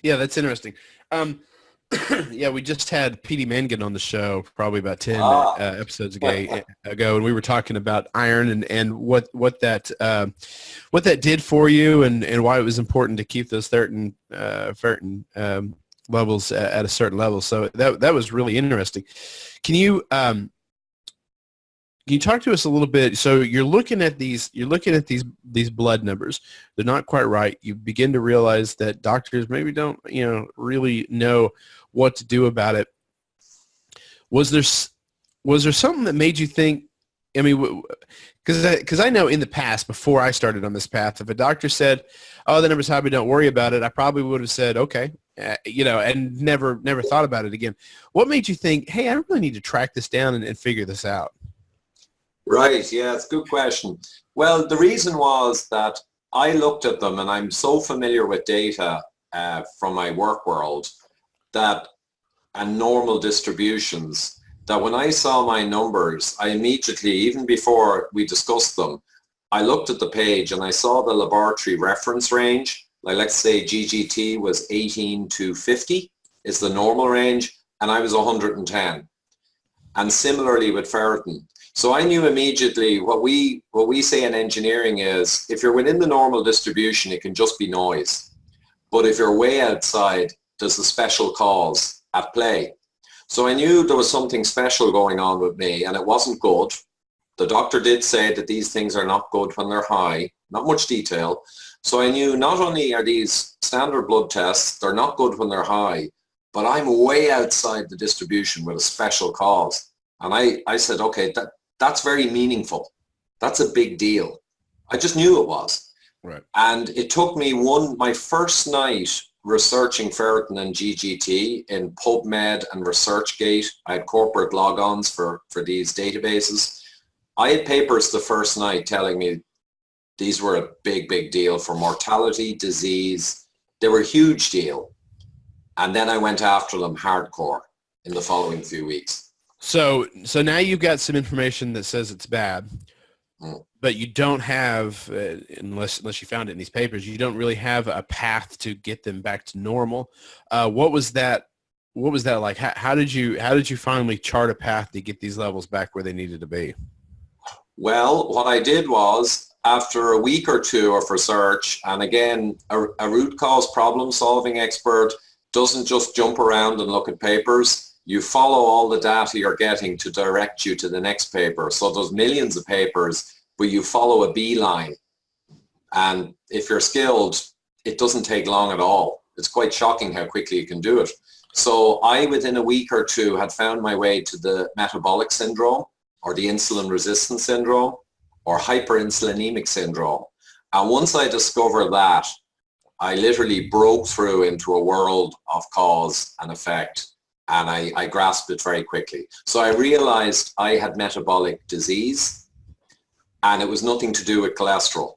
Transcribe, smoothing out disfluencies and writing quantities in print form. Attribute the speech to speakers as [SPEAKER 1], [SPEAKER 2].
[SPEAKER 1] Yeah, that's interesting. Um, yeah, we just had Petey Mangan on the show probably about 10
[SPEAKER 2] Ah,
[SPEAKER 1] episodes ago, and we were talking about iron and what that did for you and why it was important to keep those ferritin levels at a certain level. So that was really interesting. Can you can you talk to us a little bit? So you're looking at these blood numbers. They're not quite right. You begin to realize that doctors maybe don't, really know what to do about it. Was there was there something that made you think? I mean, because I know in the past, before I started on this path, if a doctor said, "Oh, the number's high, but don't worry about it," I probably would have said, "Okay," and never thought about it again. What made you think, "Hey, I really need to track this down and figure this out"?
[SPEAKER 2] right. Yeah, it's a good question. Well, the reason was that I looked at them and I'm so familiar with data from my work world that and normal distributions that when I saw my numbers, I immediately, even before we discussed them, I looked at the page and I saw the laboratory reference range. Like let's say GGT was 18 to 50 is the normal range, and I was 110. And similarly with ferritin. So I knew immediately what we say in engineering is if you're within the normal distribution, it can just be noise. But if you're way outside, there's a special cause at play. So I knew there was something special going on with me and it wasn't good. The doctor did say that these things are not good when they're high, not much detail. So I knew not only are these standard blood tests, they're not good when they're high, but I'm way outside the distribution with a special cause. And I said, okay, that's very meaningful. That's a big deal. I just knew it was.
[SPEAKER 1] Right.
[SPEAKER 2] And it took me my first night researching ferritin and GGT in PubMed and ResearchGate. I had corporate logons for these databases. I had papers the first night telling me these were a big deal for mortality, disease. They were a huge deal. And then I went after them hardcore in the following few weeks.
[SPEAKER 1] So now you've got some information that says it's bad, but you don't have, unless you found it in these papers, you don't really have a path to get them back to normal. What was that like? How did you finally chart a path to get these levels back where they needed to be?
[SPEAKER 2] Well, what I did was after a week or two of research, and again, a root cause problem solving expert doesn't just jump around and look at papers. You follow all the data you're getting to direct you to the next paper. So there's millions of papers, but you follow a beeline. And if you're skilled, it doesn't take long at all. It's quite shocking how quickly you can do it. So I, within a week or two, had found my way to the metabolic syndrome or the insulin resistance syndrome or hyperinsulinemic syndrome. And once I discovered that, I literally broke through into a world of cause and effect. And I grasped it very quickly. So I realized I had metabolic disease and it was nothing to do with cholesterol.